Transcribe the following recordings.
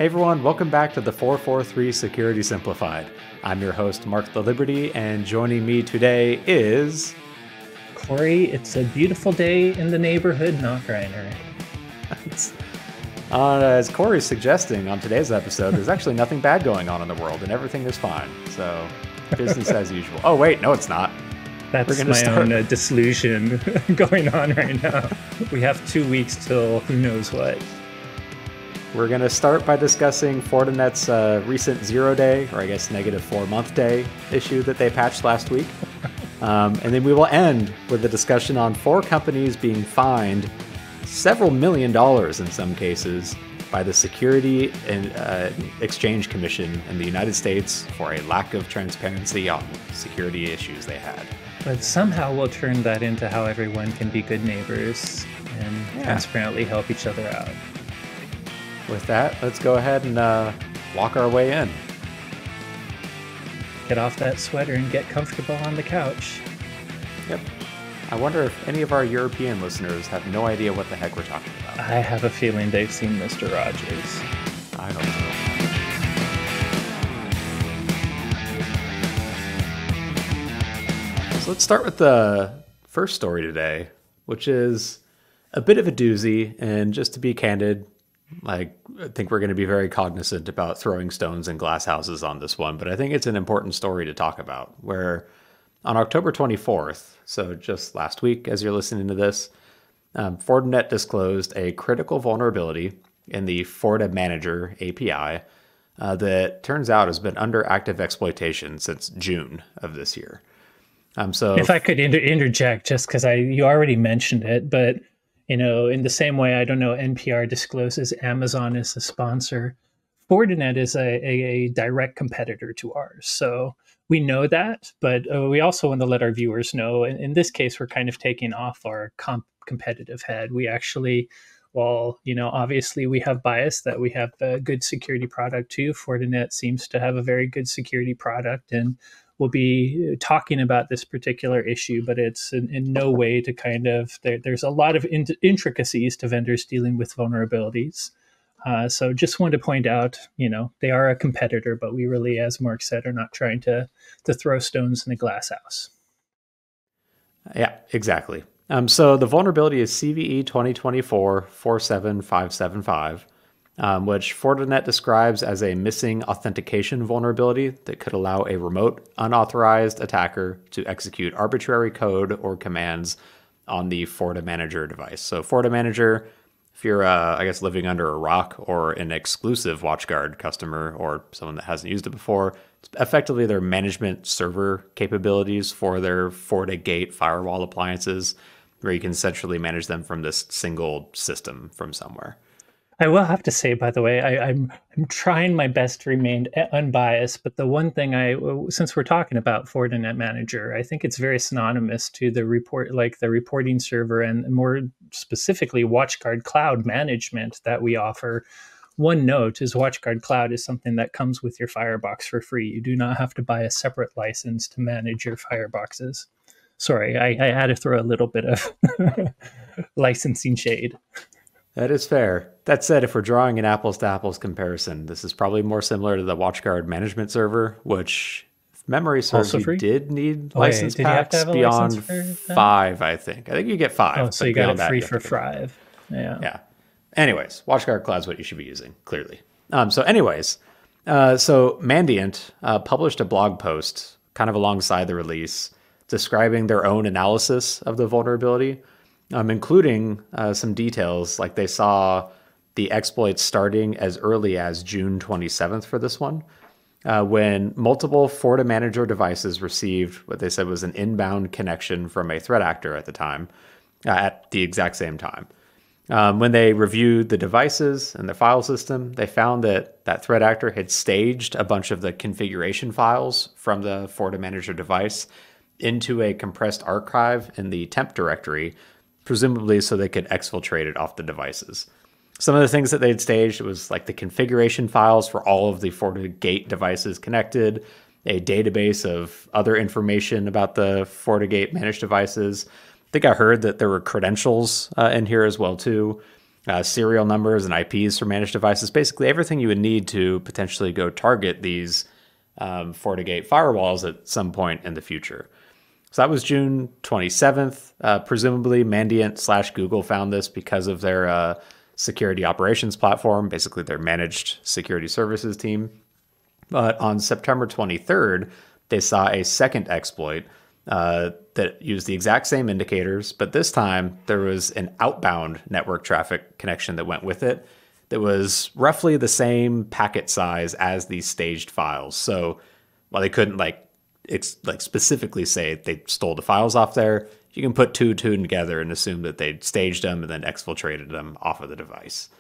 Hey everyone, welcome back to the 443 Security Simplified. I'm your host, Mark the Liberty, and joining me today is... Corey. It's a beautiful day in the neighborhood, not Griner. As Corey's suggesting on today's episode, there's actually nothing bad going on in the world and everything is fine. So, business as usual. Oh wait, no it's not. That's my own disillusion going on right now. We have 2 weeks till who knows what. We're going to start by discussing Fortinet's recent 0-day, or I guess -4-month day issue that they patched last week. And then we will end with a discussion on 4 companies being fined several $1 million in some cases by the Security and Exchange Commission in the United States for a lack of transparency on security issues they had. But somehow we'll turn that into how everyone can be good neighbors and transparently help each other out. With that, let's go ahead and walk our way in. Get off that sweater and get comfortable on the couch. Yep. I wonder if any of our European listeners have no idea what the heck we're talking about. I have a feeling they've seen Mr. Rogers. I hope so. So let's start with the first story today, which is a bit of a doozy. And just to be candid, I think we're going to be very cognizant about throwing stones and glass houses on this one, but I think it's an important story to talk about, where on October 24th, so just last week as you're listening to this, Fortinet disclosed a critical vulnerability in the FortiManager API that turns out has been under active exploitation since June of this year. So if I could interject, just because you already mentioned it, but you know, in the same way, I don't know, NPR discloses Amazon is a sponsor. Fortinet is a direct competitor to ours. So we know that, but we also want to let our viewers know, in this case, we're kind of taking off our competitive head. We actually, well, you know, obviously we have bias that we have a good security product too. Fortinet seems to have a very good security product, and we'll be talking about this particular issue, but it's in no way to kind of, there's a lot of intricacies to vendors dealing with vulnerabilities. So just wanted to point out, you know, they are a competitor, but we really, as Mark said, are not trying to throw stones in a glass house. Yeah, exactly. So the vulnerability is CVE 2024-47575. Which Fortinet describes as a missing authentication vulnerability that could allow a remote, unauthorized attacker to execute arbitrary code or commands on the FortiManager device. So FortiManager, if you're, I guess, living under a rock or an exclusive WatchGuard customer or someone that hasn't used it before, it's effectively their management server capabilities for their FortiGate firewall appliances, where you can centrally manage them from this single system from somewhere. I will have to say, by the way, I'm trying my best to remain unbiased. But the one thing since we're talking about Fortinet Manager, I think it's very synonymous to the reporting server, and more specifically, WatchGuard Cloud management that we offer. One note is WatchGuard Cloud is something that comes with your Firebox for free. You do not have to buy a separate license to manage your Fireboxes. Sorry, I had to throw a little bit of licensing shade. That is fair. That said, if we're drawing an apples-to-apples comparison, this is probably more similar to the WatchGuard management server, which, if memory serves, you did need license packs beyond 5, I think. I think you get 5. Oh, so you got it free for 5. Yeah. Anyways, WatchGuard Cloud's what you should be using, clearly. So Mandiant published a blog post kind of alongside the release describing their own analysis of the vulnerability, including some details, like they saw the exploits starting as early as June 27th for this one, when multiple FortiManager devices received what they said was an inbound connection from a threat actor at the time, at the exact same time. When they reviewed the devices and the file system, they found that that threat actor had staged a bunch of the configuration files from the FortiManager device into a compressed archive in the temp directory, presumably so they could exfiltrate it off the devices. Some of the things that they'd staged was like the configuration files for all of the FortiGate devices connected, a database of other information about the FortiGate managed devices. I think I heard that there were credentials in here as well too. serial numbers and IPs for managed devices, basically everything you would need to potentially go target these FortiGate firewalls at some point in the future. So that was June 27th. Presumably, Mandiant/Google found this because of their security operations platform, basically their managed security services team. But on September 23rd, they saw a second exploit that used the exact same indicators, but this time there was an outbound network traffic connection that went with it that was roughly the same packet size as these staged files. So while they couldn't specifically say they stole the files off there, you can put two and two together and assume that they staged them and then exfiltrated them off of the device.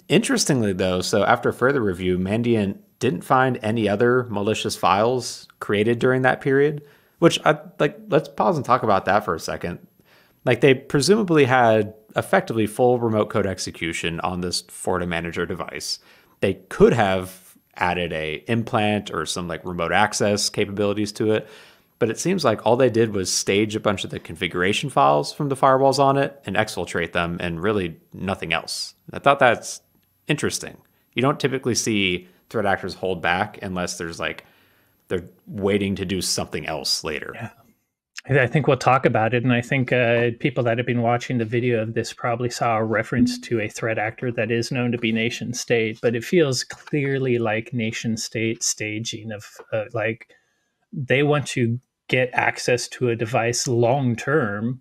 Interestingly, though, so after further review, Mandiant didn't find any other malicious files created during that period, which let's pause and talk about that for a second. Like, they presumably had effectively full remote code execution on this FortiManager device. They could have added a implant or some like remote access capabilities to it, but it seems like all they did was stage a bunch of the configuration files from the firewalls on it and exfiltrate them, and really nothing else. I thought that's interesting. You don't typically see threat actors hold back unless they're waiting to do something else later. Yeah. I think we'll talk about it, and I think people that have been watching the video of this probably saw a reference to a threat actor that is known to be nation state, but it feels clearly like nation state staging of like they want to get access to a device long term,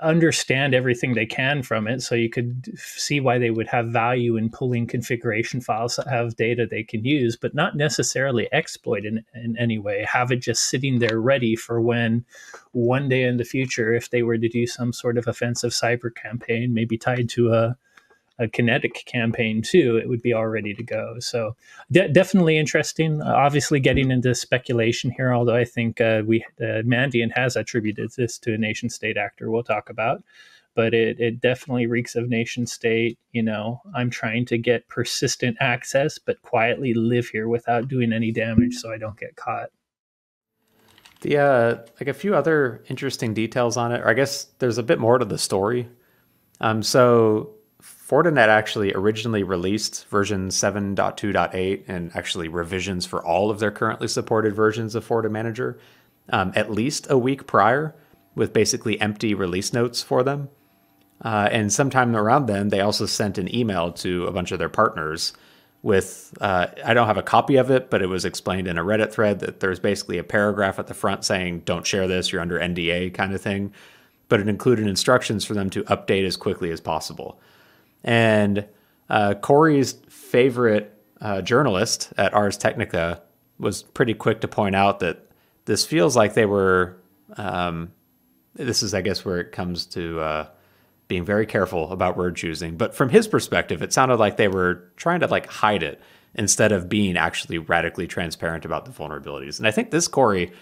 understand everything they can from it, so you could see why they would have value in pulling configuration files that have data they can use, but not necessarily exploit in any way. Have it just sitting there ready for when one day in the future, if they were to do some sort of offensive cyber campaign, maybe tied to a kinetic campaign too, it would be all ready to go. So definitely interesting. Obviously getting into speculation here, although I think Mandiant has attributed this to a nation state actor we'll talk about, but it definitely reeks of nation state. You know, I'm trying to get persistent access, but quietly live here without doing any damage so I don't get caught. The like a few other interesting details on it, or I guess there's a bit more to the story. So Fortinet actually originally released version 7.2.8 and actually revisions for all of their currently supported versions of FortiManager at least a week prior, with basically empty release notes for them. And sometime around then, they also sent an email to a bunch of their partners with, I don't have a copy of it, but it was explained in a Reddit thread that there's basically a paragraph at the front saying, don't share this, you're under NDA kind of thing. But it included instructions for them to update as quickly as possible. And Corey's favorite journalist at Ars Technica was pretty quick to point out that this feels like they were, this is, I guess, where it comes to being very careful about word choosing. But from his perspective, it sounded like they were trying to like hide it instead of being actually radically transparent about the vulnerabilities. And I think this, Corey,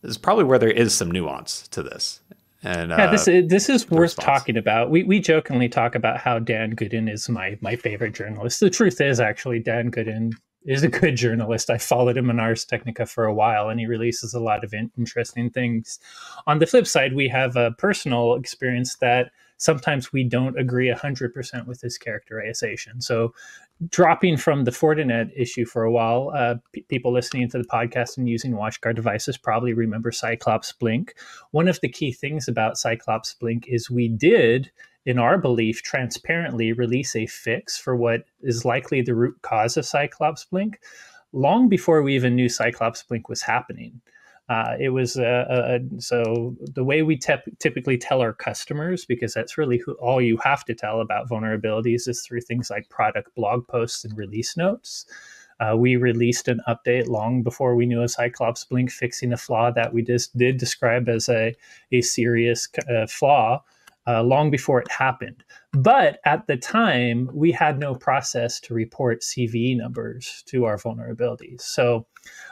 is probably where there is some nuance to this. And yeah, this is worth talking about. We jokingly talk about how Dan Gooden is my favorite journalist. The truth is, actually, Dan Gooden is a good journalist. I followed him on Ars Technica for a while, and he releases a lot of interesting things. On the flip side, we have a personal experience that sometimes we don't agree 100% with his characterization. So dropping from the Fortinet issue for a while, people listening to the podcast and using WatchGuard devices probably remember Cyclops Blink. One of the key things about Cyclops Blink is we did, in our belief, transparently release a fix for what is likely the root cause of Cyclops Blink long before we even knew Cyclops Blink was happening. It was so the way we typically tell our customers, because that's really all you have to tell about vulnerabilities, is through things like product blog posts and release notes. We released an update long before we knew a Cyclops Blink fixing a flaw that we just did describe as a serious flaw. Long before it happened. But at the time, we had no process to report CVE numbers to our vulnerabilities. So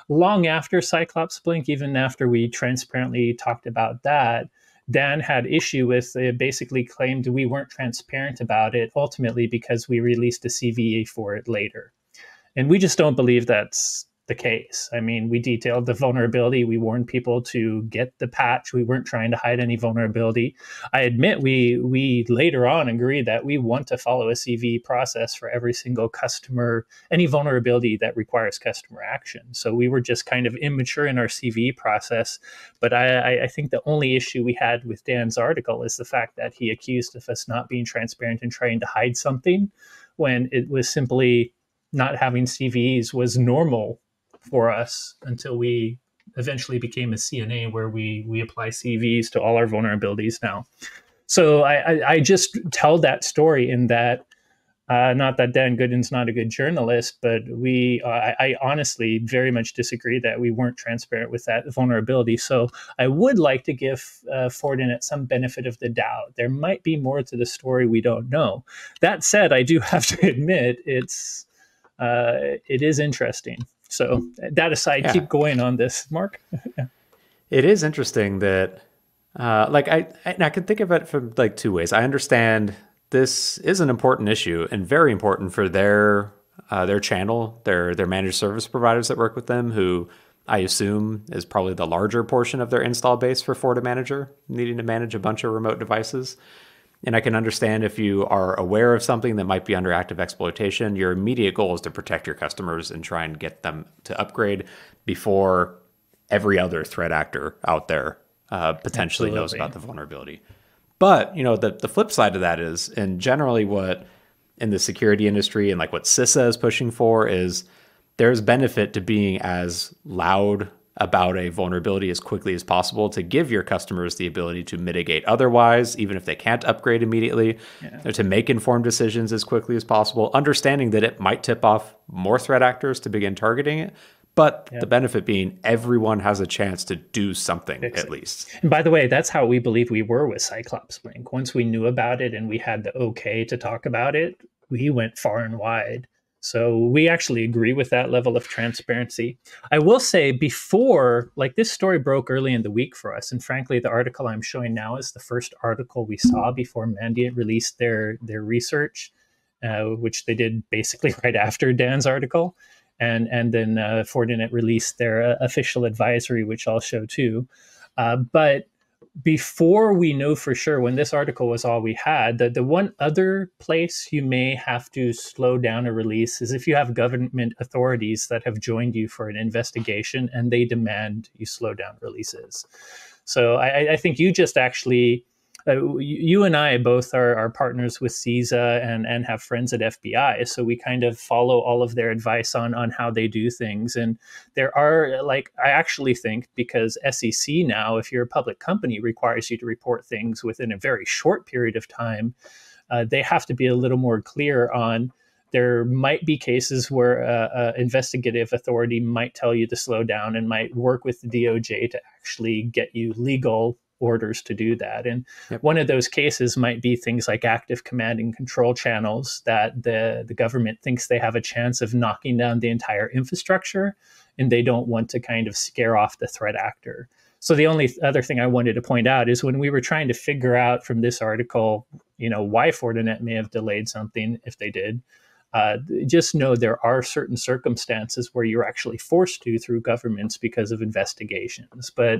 long after Cyclops Blink, even after we transparently talked about that, Dan had issue with it, basically claimed we weren't transparent about it, ultimately because we released a CVE for it later. And we just don't believe that's the case. I mean, we detailed the vulnerability. We warned people to get the patch. We weren't trying to hide any vulnerability. I admit we later on agreed that we want to follow a CV process for every single customer, any vulnerability that requires customer action. So we were just kind of immature in our CV process. But I think the only issue we had with Dan's article is the fact that he accused of us not being transparent and trying to hide something when it was simply not having CVs was normal for us until we eventually became a CNA where we apply CVs to all our vulnerabilities now. So I just tell that story in that, not that Dan Gooden's not a good journalist, but I honestly very much disagree that we weren't transparent with that vulnerability. So I would like to give Fortinet some benefit of the doubt. There might be more to the story we don't know. That said, I do have to admit it is interesting. So that aside, Yeah. keep going on this, Mark. It is interesting that, I can think of it from like two ways. I understand this is an important issue and very important for their channel, their managed service providers that work with them, who I assume is probably the larger portion of their install base for FortiManager, needing to manage a bunch of remote devices. And I can understand if you are aware of something that might be under active exploitation, your immediate goal is to protect your customers and try and get them to upgrade before every other threat actor out there potentially knows about the vulnerability. But, the flip side of that is, and generally what in the security industry and like what CISA is pushing for is there's benefit to being as loud about a vulnerability as quickly as possible to give your customers the ability to mitigate otherwise, even if they can't upgrade immediately, or to make informed decisions as quickly as possible, understanding that it might tip off more threat actors to begin targeting it. But the benefit being everyone has a chance to do something at least. And by the way, that's how we believe we were with Cyclops Link. Once we knew about it and we had the okay to talk about it, we went far and wide. So we actually agree with that level of transparency. I will say before, like this story broke early in the week for us. And frankly, the article I'm showing now is the first article we saw before Mandiant released their research, which they did basically right after Dan's article. And then Fortinet released their official advisory, which I'll show too. But before we know for sure, when this article was all we had, the one other place you may have to slow down a release is if you have government authorities that have joined you for an investigation and they demand you slow down releases. So I think you just actually... you and I both are partners with CISA and have friends at FBI. So we kind of follow all of their advice on how they do things. And there are, I actually think because SEC now, if you're a public company, requires you to report things within a very short period of time, they have to be a little more clear on there might be cases where investigative authority might tell you to slow down and might work with the DOJ to actually get you legal orders to do that. And one of those cases might be things like active command and control channels that the government thinks they have a chance of knocking down the entire infrastructure, and they don't want to kind of scare off the threat actor. So the only other thing I wanted to point out is when we were trying to figure out from this article, why Fortinet may have delayed something, if they did, just know there are certain circumstances where you're actually forced to through governments because of investigations. But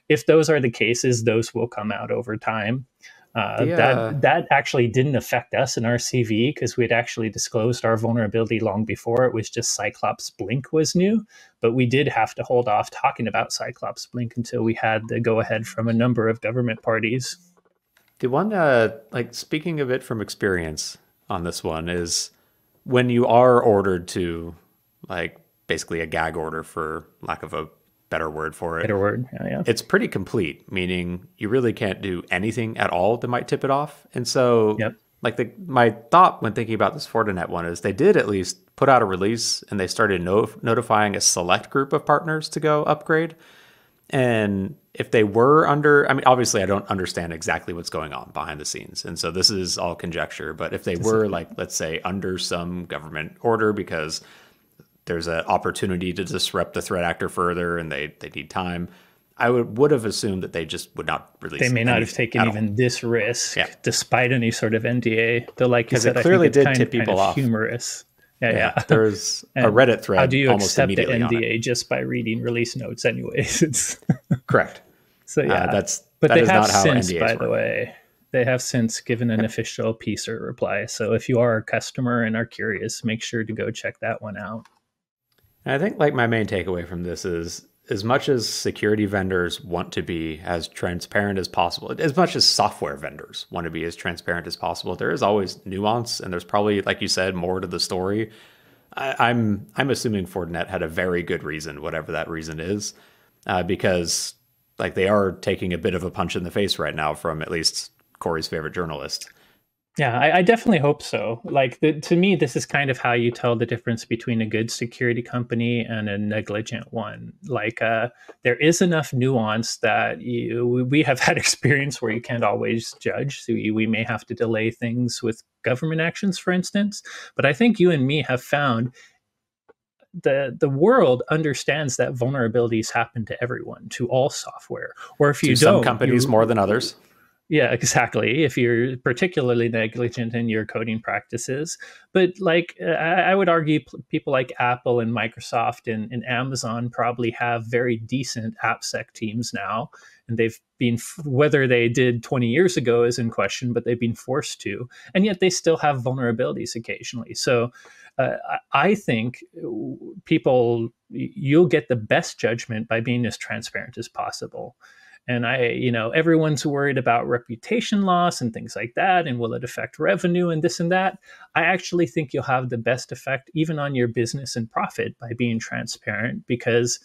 if those are the cases, those will come out over time. That actually didn't affect us in our CV because we'd actually disclosed our vulnerability long before. It was just Cyclops Blink was new, but we did have to hold off talking about Cyclops Blink until we had the go-ahead from a number of government parties. The one, speaking of it from experience on this one is when you are ordered to, basically a gag order for lack of a better word for it. Better word, yeah. It's pretty complete, meaning you really can't do anything at all that might tip it off. And so, my thought when thinking about this Fortinet one is they did at least put out a release and they started notifying a select group of partners to go upgrade. And if they were under, obviously I don't understand exactly what's going on behind the scenes. And so this is all conjecture. But if they were let's say under some government order because there's an opportunity to disrupt the threat actor further and they need time, I would have assumed that they just would not release it. They may not have taken even this risk despite any sort of NDA. Though, like you said, it clearly I think it's did tip people off. Humorous. Yeah, Yeah, yeah. there's a And Reddit how do thread you almost accept the immediately on it. NDA just by reading release notes, anyways? It's Correct. so yeah. That's But that they is have not how since, NDAs by the work. way, they have since given an Yep. official piece or reply. So if you are a customer and are curious, make sure to go check that one out. And I think like my main takeaway from this is as much as security vendors want to be as transparent as possible, as much as software vendors want to be as transparent as possible, there is always nuance and there's probably, like you said, more to the story. I'm assuming Fortinet had a very good reason, whatever that reason is, because like they are taking a bit of a punch in the face right now from at least Corey's favorite journalist. Yeah, I definitely hope so. Like to me, this is kind of how you tell the difference between a good security company and a negligent one. Like there is enough nuance that we have had experience where you can't always judge. So we may have to delay things with government actions, for instance. But I think you and me have found the world understands that vulnerabilities happen to everyone, to all software. Or if To you some don't, companies more than others. yeah, exactly. If you're particularly negligent in your coding practices. But like, I would argue people like Apple and Microsoft and Amazon probably have very decent AppSec teams now. And they've been, whether they did 20 years ago is in question, but they've been forced to. And yet they still have vulnerabilities occasionally. So I think people, you'll get the best judgment by being as transparent as possible. And everyone's worried about reputation loss and things like that. And will it affect revenue and this and that? I actually think you'll have the best effect even on your business and profit by being transparent, because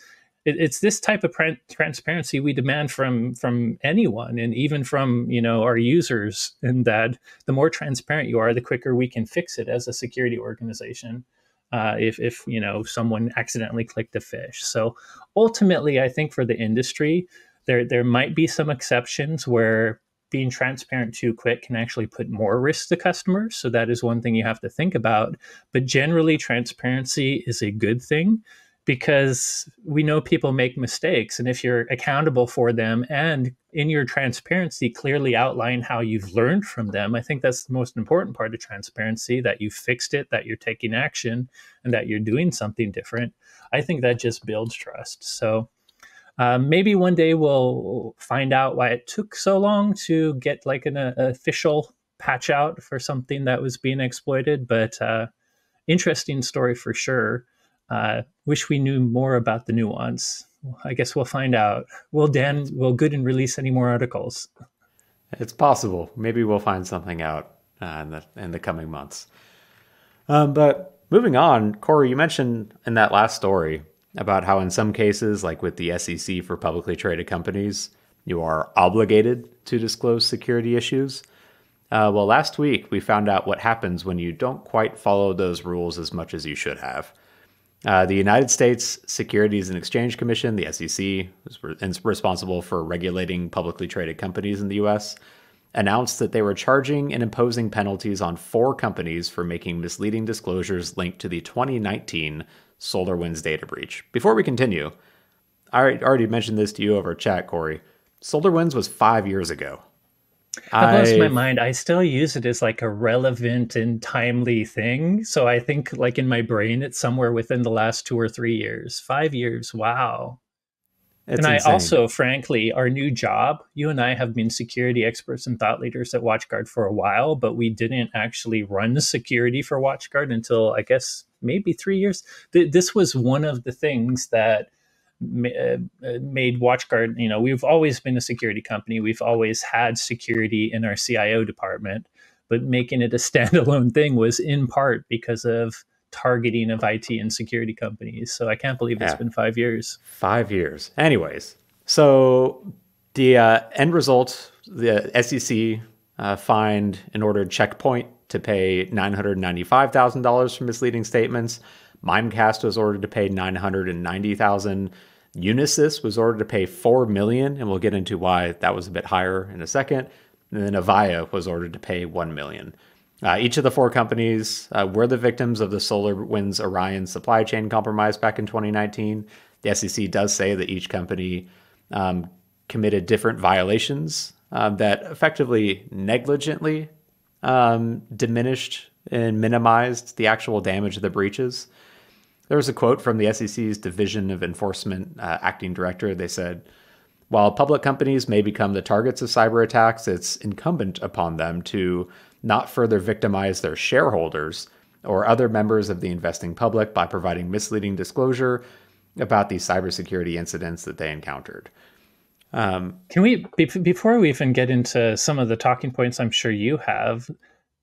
it's this type of transparency we demand from anyone, and even from our users. And that the more transparent you are, the quicker we can fix it as a security organization. If someone accidentally clicked a fish. So ultimately, I think for the industry, there might be some exceptions where being transparent too quick can actually put more risk to customers. So that is one thing you have to think about. But generally, transparency is a good thing, because we know people make mistakes. And if you're accountable for them and in your transparency clearly outline how you've learned from them, I think that's the most important part of transparency, that you fixed it, that you're taking action, and that you're doing something different. I think that just builds trust. So maybe one day we'll find out why it took so long to get like an official patch out for something that was being exploited. But interesting story for sure. Wish we knew more about the nuance. I guess we'll find out. Will Gooden release any more articles? It's possible. Maybe we'll find something out in the coming months. But moving on, Corey, you mentioned in that last story about how in some cases, like with the SEC for publicly traded companies, you are obligated to disclose security issues. Well, last week we found out what happens when you don't quite follow those rules as much as you should have. The United States Securities and Exchange Commission, the SEC, is responsible for regulating publicly traded companies in the U.S., announced that they were charging and imposing penalties on 4 companies for making misleading disclosures linked to the 2019 SolarWinds data breach. Before we continue, I already mentioned this to you over chat, Corey. SolarWinds was 5 years ago. That blows my mind. I still use it as like a relevant and timely thing. So I think like in my brain, it's somewhere within the last 2 or 3 years. 5 years. Wow. It's And I insane. also, frankly, our new job, you and I have been security experts and thought leaders at WatchGuard for a while, but we didn't actually run security for WatchGuard until, I guess, maybe 3 years. This was one of the things that made WatchGuard, we've always been a security company. We've always had security in our CIO department, but making it a standalone thing was in part because of targeting of IT and security companies. So I can't believe it's been 5 years. 5 years. Anyways, so the end result, the SEC fined an ordered Checkpoint to pay $995,000 for misleading statements. Mimecast was ordered to pay $990,000. Unisys was ordered to pay $4 million, and we'll get into why that was a bit higher in a second. And then Avaya was ordered to pay $1 million. Each of the 4 companies were the victims of the SolarWinds Orion supply chain compromise back in 2019. The SEC does say that each company committed different violations that effectively negligently diminished and minimized the actual damage of the breaches. There was a quote from the SEC's Division of Enforcement acting director. They said, "While public companies may become the targets of cyber attacks, it's incumbent upon them to not further victimize their shareholders or other members of the investing public by providing misleading disclosure about these cybersecurity incidents that they encountered." Can we, before we even get into some of the talking points I'm sure you have,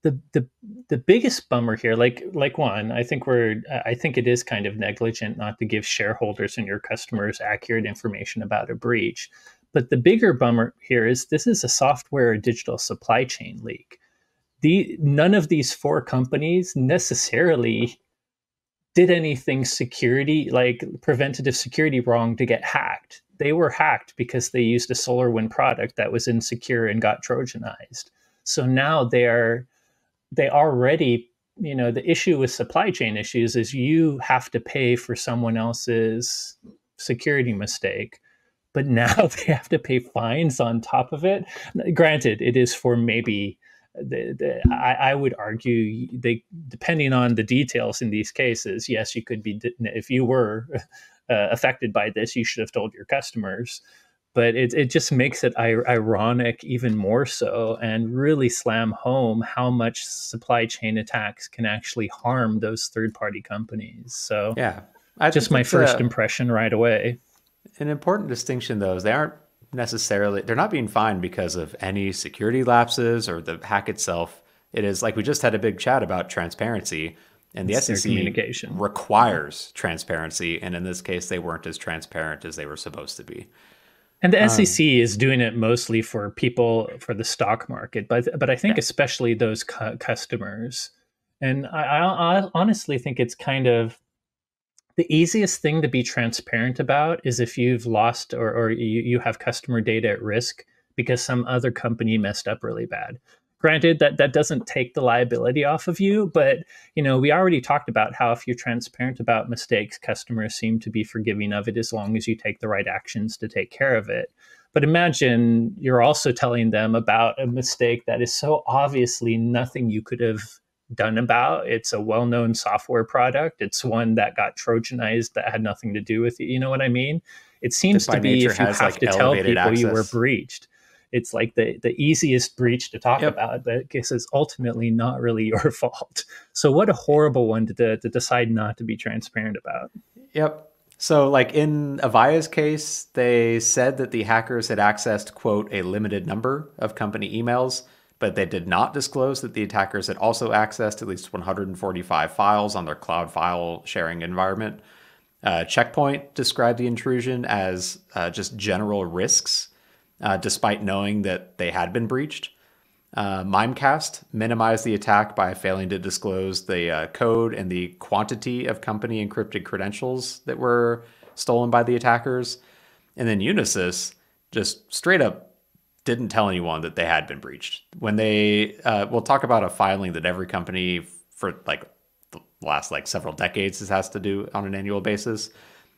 the biggest bummer here, like one, I think it is kind of negligent not to give shareholders and your customers accurate information about a breach. But the bigger bummer here is this is a software or digital supply chain leak. None of these four companies necessarily did anything security, like preventative security, wrong to get hacked. They were hacked because they used a SolarWinds product that was insecure and got Trojanized. So now they already, the issue with supply chain issues is you have to pay for someone else's security mistake, but now they have to pay fines on top of it. Granted, it is for maybe I would argue depending on the details in these cases, yes, you could be, if you were affected by this, you should have told your customers. But it just makes it ironic even more so, and really slam home how much supply chain attacks can actually harm those third-party companies. So yeah, just my first impression right away. An important distinction, though, is they're not being fined because of any security lapses or the hack itself. It is like we just had a big chat about transparency, and the SEC requires transparency. And in this case, they weren't as transparent as they were supposed to be. And the SEC is doing it mostly for people, for the stock market, but I think especially those customers. And I honestly think it's kind of the easiest thing to be transparent about is if you've lost or you have customer data at risk because some other company messed up really bad. Granted, that doesn't take the liability off of you, but we already talked about how if you're transparent about mistakes, customers seem to be forgiving of it as long as you take the right actions to take care of it. But imagine you're also telling them about a mistake that is so obviously nothing you could have done about. It's a well-known software product. It's one that got Trojanized that had nothing to do with it. You know what I mean? It seems to be if you have to tell people you were breached. It's like the easiest breach to talk about, but I guess it's ultimately not really your fault. So what a horrible one to decide not to be transparent about. Yep. So like in Avaya's case, they said that the hackers had accessed, quote, a limited number of company emails, but they did not disclose that the attackers had also accessed at least 145 files on their cloud file sharing environment. Checkpoint described the intrusion as just general risks, despite knowing that they had been breached. Mimecast minimized the attack by failing to disclose the code and the quantity of company encrypted credentials that were stolen by the attackers. And then Unisys just straight up didn't tell anyone that they had been breached. When we'll talk about a filing that every company for like the last several decades has to do on an annual basis.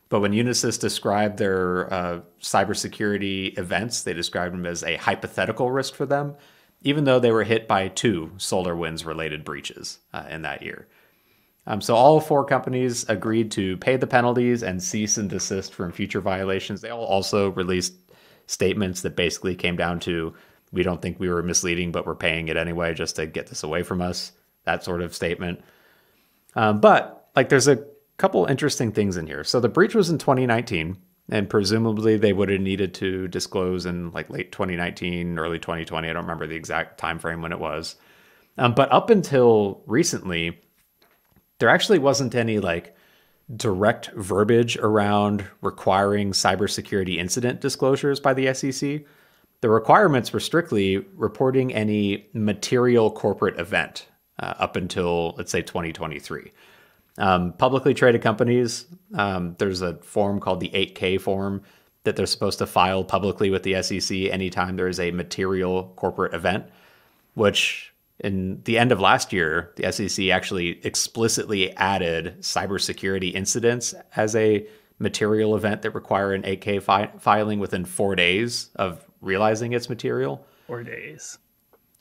But when Unisys described their cybersecurity events, they described them as a hypothetical risk for them, even though they were hit by 2 SolarWinds related breaches in that year. So all 4 companies agreed to pay the penalties and cease and desist from future violations. They all also released statements that basically came down to, we don't think we were misleading, but we're paying it anyway just to get this away from us, that sort of statement. But there's a couple interesting things in here. So the breach was in 2019, and presumably they would have needed to disclose in late 2019, early 2020. I don't remember the exact time frame when it was. But up until recently, there actually wasn't any direct verbiage around requiring cybersecurity incident disclosures by the SEC. The requirements were strictly reporting any material corporate event up until, let's say, 2023. Publicly traded companies, there's a form called the 8K form that they're supposed to file publicly with the SEC anytime there is a material corporate event, which in the end of last year, the SEC actually explicitly added cybersecurity incidents as a material event that require an 8K filing within 4 days of realizing it's material. 4 days.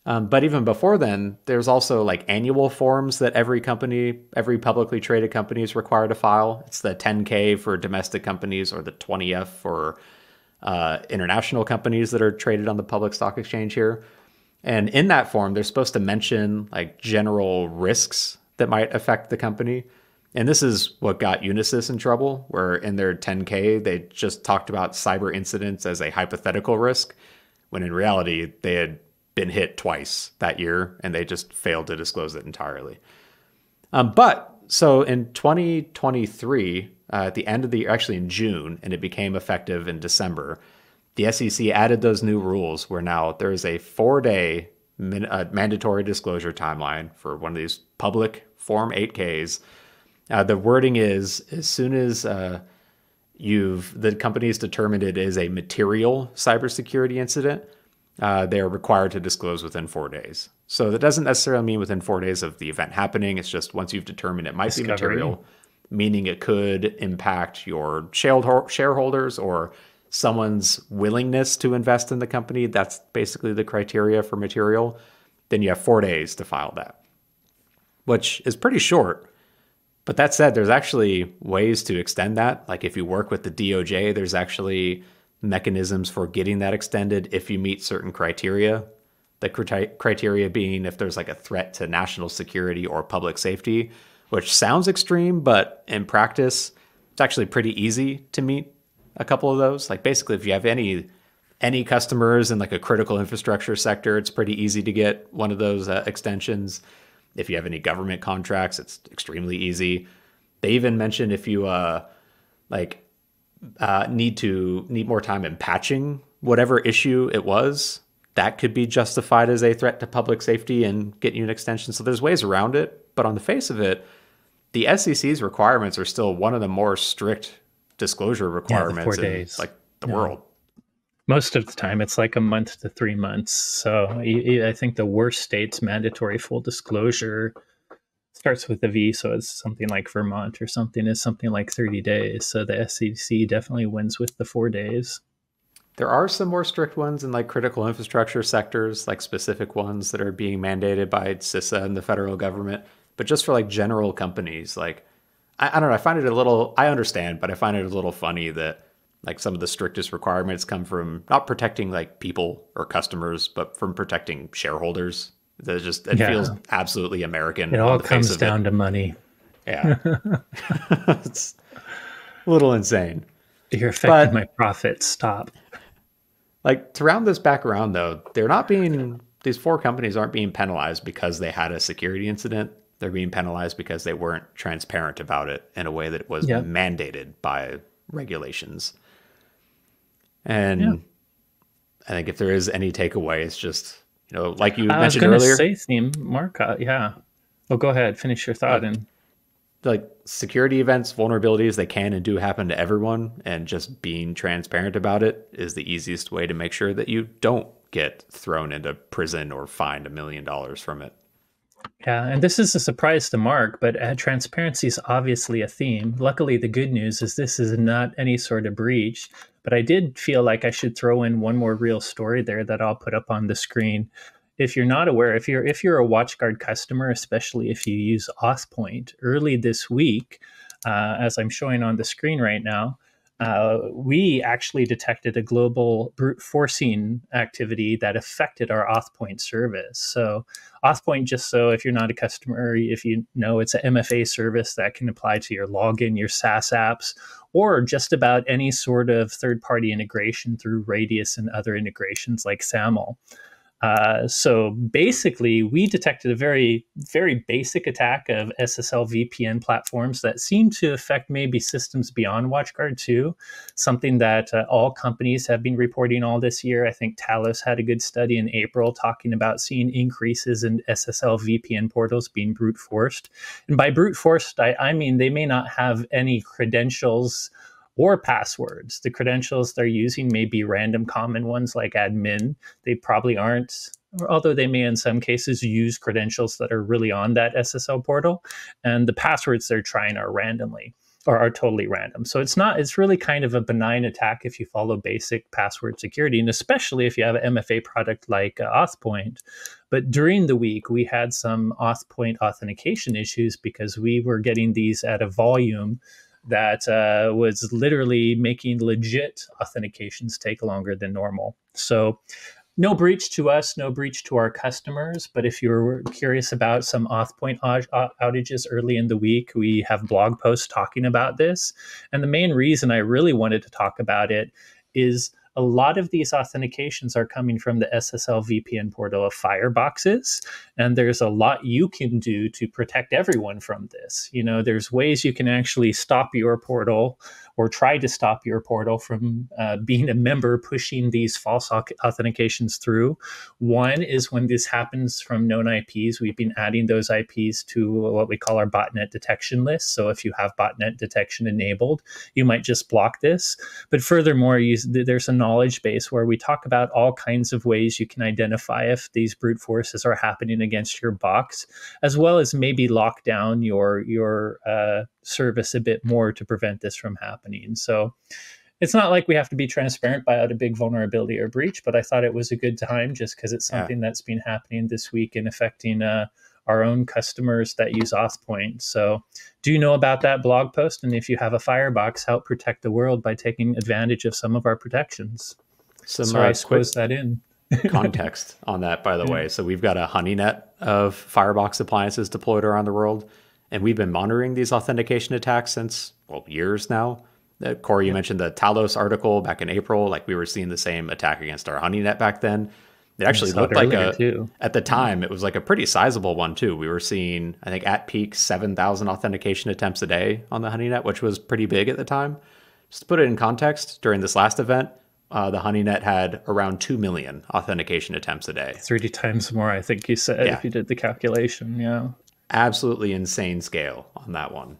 But even before then, there's also like annual forms that every company, every publicly traded company is required to file. It's the 10K for domestic companies or the 20F for international companies that are traded on the public stock exchange here. And in that form, they're supposed to mention like general risks that might affect the company. And this is what got Unisys in trouble, where in their 10K, they just talked about cyber incidents as a hypothetical risk, when in reality, they had been hit twice that year and they just failed to disclose it entirely. But so in 2023, at the end of the year, actually in June, and it became effective in December, the SEC added those new rules where now there is a 4-day mandatory disclosure timeline for one of these public Form 8Ks. The wording is as soon as the company's determined it is a material cybersecurity incident, they are required to disclose within 4 days. So that doesn't necessarily mean within 4 days of the event happening. It's just once you've determined it might be material, meaning it could impact your shareholders or someone's willingness to invest in the company. That's basically the criteria for material. Then you have 4 days to file that, which is pretty short. But that said, there's actually ways to extend that. Like if you work with the DOJ, there's actually mechanisms for getting that extended if you meet certain criteria. The criteria being if there's like a threat to national security or public safety, which sounds extreme, but in practice, it's actually pretty easy to meet a couple of those. Like basically, if you have any customers in like a critical infrastructure sector, it's pretty easy to get one of those extensions. If you have any government contracts, it's extremely easy. They even mentioned if you need more time in patching whatever issue it was, that could be justified as a threat to public safety and get you an extension. So there's ways around it. But on the face of it, the SEC's requirements are still one of the more strict disclosure requirements in like the world. Most of the time, it's like a month to 3 months. So I think the worst state's mandatory full disclosure starts with a V, so it's something like Vermont or something is something like 30 days. So the SEC definitely wins with the 4 days. There are some more strict ones in like critical infrastructure sectors, like specific ones that are being mandated by CISA and the federal government. But just for like general companies, like, I don't know, I understand, but I find it a little funny that like some of the strictest requirements come from not protecting like people or customers, but from protecting shareholders. It feels absolutely American. It all comes down to money. Yeah. It's a little insane. You're affecting my profits. Stop. Like to round this back around though, these 4 companies aren't being penalized because they had a security incident. They're being penalized because they weren't transparent about it in a way that was mandated by regulations. And I think if there is any takeaway, it's just, like you mentioned earlier. I was going to say, Mark, yeah. Well, go ahead, finish your thought. And like security events, vulnerabilities, they can and do happen to everyone. And just being transparent about it is the easiest way to make sure that you don't get thrown into prison or fined $1 million from it. Yeah, and this is a surprise to Mark, but transparency is obviously a theme. Luckily, the good news is this is not any sort of breach, but I did feel like I should throw in one more real story there that I'll put up on the screen. If you're not aware, if you're a WatchGuard customer, especially if you use AuthPoint, early this week, as I'm showing on the screen right now, we actually detected a global brute forcing activity that affected our AuthPoint service. So AuthPoint, just so if you're not a customer, if you know, it's an MFA service that can apply to your login, your SaaS apps, or just about any sort of third-party integration through Radius and other integrations like SAML. So basically, we detected a very, very basic attack of SSL VPN platforms that seem to affect maybe systems beyond WatchGuard too, something that all companies have been reporting all this year. I think Talos had a good study in April talking about seeing increases in SSL VPN portals being brute forced. And by brute forced, I mean they may not have any credentials or passwords. The credentials they're using may be random common ones like admin. They probably aren't, although they may in some cases use credentials that are really on that SSL portal. And the passwords they're trying are randomly. are totally random. So it's really kind of a benign attack if you follow basic password security, and especially if you have an MFA product like AuthPoint. But during the week, we had some AuthPoint authentication issues because we were getting these at a volume that was literally making legit authentications take longer than normal. So no breach to us, no breach to our customers. But if you're curious about some AuthPoint outages early in the week, we have blog posts talking about this. And the main reason I really wanted to talk about it is a lot of these authentications are coming from the SSL VPN portal of fireboxes, and there's a lot you can do to protect everyone from this. There's ways you can actually stop your portal or try to stop your portal from being a member pushing these false authentications through. One is when this happens from known IPs, we've been adding those IPs to what we call our botnet detection list. So if you have botnet detection enabled, you might just block this. But furthermore, there's a knowledge base where we talk about all kinds of ways you can identify if these brute forces are happening against your box, as well as maybe lock down your service a bit more to prevent this from happening. So it's not like we have to be transparent about a big vulnerability or breach, but I thought it was a good time just because it's something that's been happening this week and affecting our own customers that use AuthPoint. So do you know about that blog post? And if you have a firebox, help protect the world by taking advantage of some of our protections. I suppose that in. Context on that, by the way. So we've got a honeynet of firebox appliances deployed around the world, and we've been monitoring these authentication attacks since, years now. Corey, you mentioned the Talos article back in April. Like, we were seeing the same attack against our honeynet back then. It actually looked like at the time, it was like a pretty sizable one too. We were seeing, I think at peak, 7,000 authentication attempts a day on the honeynet, which was pretty big at the time. Just to put it in context, during this last event, the honeynet had around 2 million authentication attempts a day. 30 times more, I think you said, if you did the calculation. Yeah. Absolutely insane scale on that one.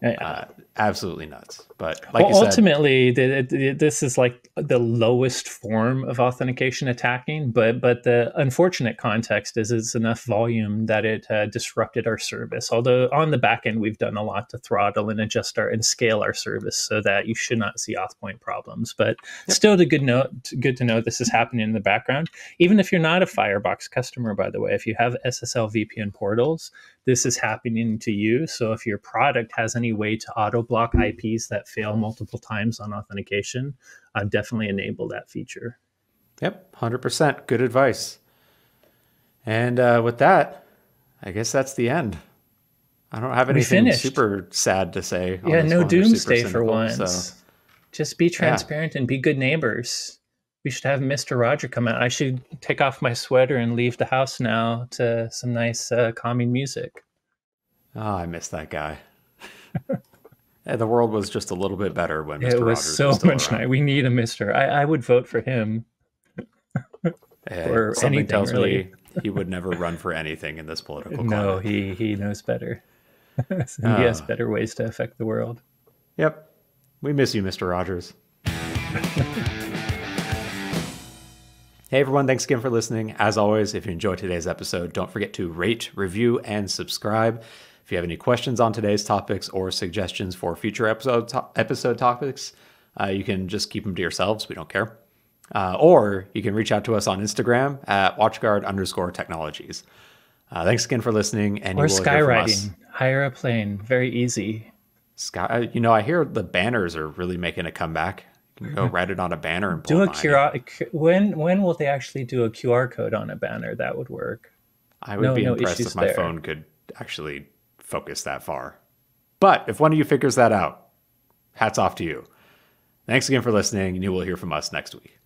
Absolutely nuts. But like you ultimately, this is like the lowest form of authentication attacking. But the unfortunate context is it's enough volume that it disrupted our service. Although on the back end, we've done a lot to throttle and adjust and scale our service so that you should not see AuthPoint problems. But still, good to know this is happening in the background. Even if you're not a Firebox customer, by the way, if you have SSL VPN portals, this is happening to you. So if your product has any way to auto block IPs that fail multiple times on authentication, definitely enable that feature. Yep, 100%. Good advice. And with that, I guess that's the end. I don't have anything super sad to say. Yeah, no doomsday for once. So. Just be transparent and be good neighbors. We should have Mr. Roger come out. I should take off my sweater and leave the house now to some nice calming music. Oh, I miss that guy. The world was just a little bit better when Mr. Rogers was so much nice. We need a Mr. I would vote for him. Or something tells me he would never run for anything in this political climate. No, he knows better. He has better ways to affect the world. Yep. We miss you, Mr. Rogers. Hey everyone, thanks again for listening. As always, if you enjoyed today's episode, don't forget to rate, review, and subscribe. If you have any questions on today's topics or suggestions for future episode topics, you can just keep them to yourselves. We don't care. Or you can reach out to us on Instagram at watchguard_technologies. Thanks again for listening. And or skywriting. Hire a plane. Very easy. I hear the banners are really making a comeback. You can go write it on a banner and do a QR. When will they actually do a QR code on a banner? That would work. I would be impressed if my phone could actually focus that far. But if one of you figures that out, hats off to you. Thanks again for listening, and you will hear from us next week.